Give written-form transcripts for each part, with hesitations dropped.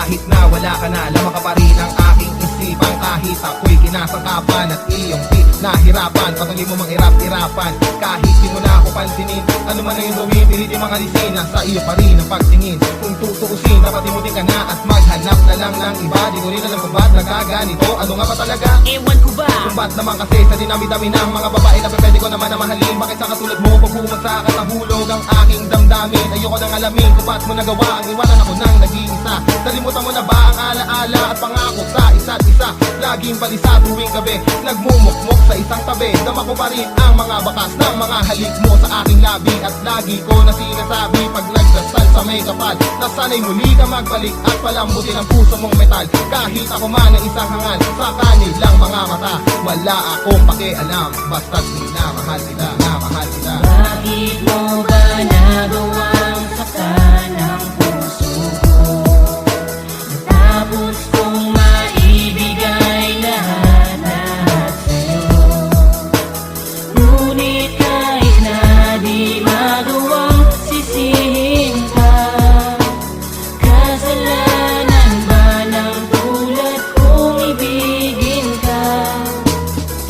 Kahit na wala ka na, lamang ka pa rin ang aking isipan. Kahit ako'y kinasangkapan at iyong di nahirapan, patuloy mo mang irap-irapan. Kahit di mo na ako pansinin, ano man ang iyong gawin, pilitin mga alisin, nasa iyo pa rin ang pagtingin. Kung tutuusin, dapat imutin ka na at maghanap na lang ng iba. Di ko rin alam kung ba't nagaganito, ano nga ba talaga? Ewan ko ba? Kung ba't naman kasi sa dinami-dami ng mga babae na pwede ko naman na mahalin. Bakit sa katulad mo, pagpumat sa akin nahulog ang aking damdamin. Ayoko nang alamin kung ba't mo nagawa ang iwanan ako ng nag-iisa. Nalimutan mo na ba ang alaala at pangako sa isa't isa? Laging balisa tuwing gabi, nagmumukmok sa isang tabi. Dama ko pa rin ang mga bakas ng mga halik mo sa aking labi. At lagi ko na sinasabi pag nagdasal sa may kapal, na sana'y muli ka magbalik at palambutin ang puso mong metal. Kahit ako man ay isang hangal sa kanilang mga mata, wala akong pakialam, basta't minamahal sila, namahal sila. Bakit mo ba nagawang saktan ang puso ko? Matapos kong maibigay lahat sa'yo. Ngunit kahit na di magawang sisihin ka, kasalanan ba ng tulad kong ibigin ka?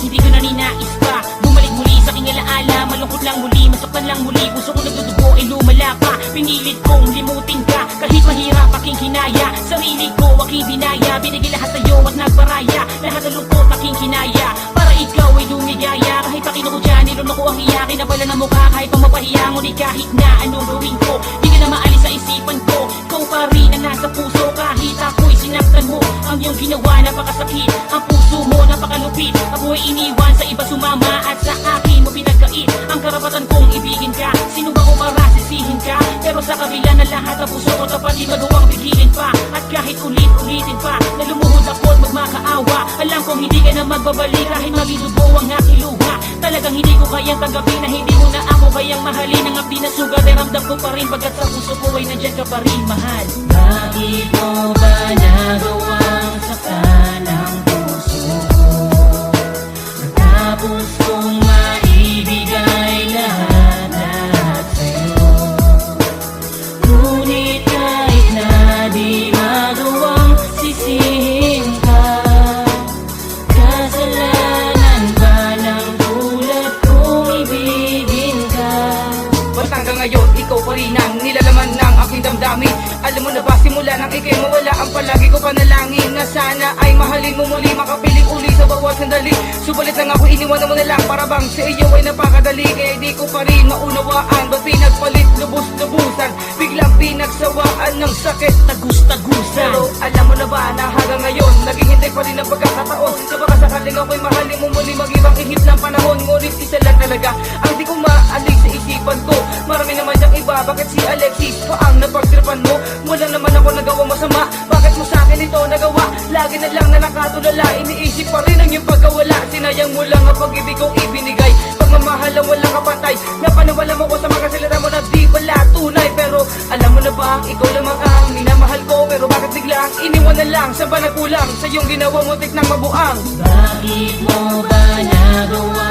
Hindi ko na ninais pa bumalik muli sa aking alaala. Malungkot lang muli, masaktan lang muli, puso ko nagdudugo ay lumala pa. Pinilit kong limutin ka, kahit mahirap aking hinaya. Sarili ko aking dinaya, binigay lahat sa'yo at nagparaya. Lahat ng lungkot aking kinaya, para ikaw ay lumigaya. Kahit pa kinuko dyan, nilunok ko ang hiya, kinabala na mukha kahit pa mapahiya. Ngunit kahit na anong gawin ko, di ka na maalis sa isipan ko. Ikaw pa rin ang nasa puso, kahit ako'y sinaktan mo. Ang iyong ginawa napakasakit, ang puso mo napakalupit. Ako'y iniwan sa iba sumama at sa akin mo pinagkait. Ang karapatan kong ibigin ka, sino ba ko para sisihin ka? Pero sa kabila na lahat ang puso ko tapat di magawang bigilin pa. At kahit ulit-ulitin pa, na lumuhod ako at magmakaawa, alam kong hindi ka na magbabalik kahit magidugo ang aking luha. Talagang hindi ko kayang tanggapin na hindi mo na ako kayang mahalin. Ang api na sugat ay ramdam ko pa rin, pagkat sa puso ko ay nandiyan ka pa rin, mahal. Bakit mo ba nagawang saktan ang puso ko? Matapos kong maibigay lahat sa'yo. Ngunit kahit na di magawang sisihin ka, kasalanan ba ng tulad kong ibigin ka? Ba't hanggang ngayon, ikaw pa rin ang nilalaman ng aking damdamin? Alam mo na ba, simula nang ikay mawala, ang palagi ko panalangin na sana ay mahalin mo muli, makapiling uli sa bawat sandali. Subalit lang ako, iniwanan mo na lang, para bang sa iyo ay napakadali. Kaya di ko pa rin maunawaan, ba't pinagpalit lubos-lubusan, biglang pinagsawaan ng sakit, tagus-tagusan. Pero alam mo na ba na hanggang ngayon, naghihintay pa rin ang pagkakataon, sa baka sakaling ako'y mahalin mo muli, mag-ibang ihip ng panahon. Ngunit isa lang talaga ang di ko maalis sa isipan ko. Marami naman siyang iba, bakit si Alexis pa ang napagtripan mo? Wala naman ako nagawa masama, bakit mo sa akin ito nagawa? Lagi na lang na nakatulala, iniisip pa rin ang iyong pagkawala. Sinayang mo lang ang pag-ibig kong ibinigay, pagmamahal ang walang kapantay. Napanawala mo ko sa mga salita mo na di pala tunay. Pero alam mo na ba, ikaw lamang ang minamahal ko. Pero bakit biglang iniwan na lang, sa ba nagkulang sa iyong ginawa mo tik ng mabuang? Bakit mo ba nagawa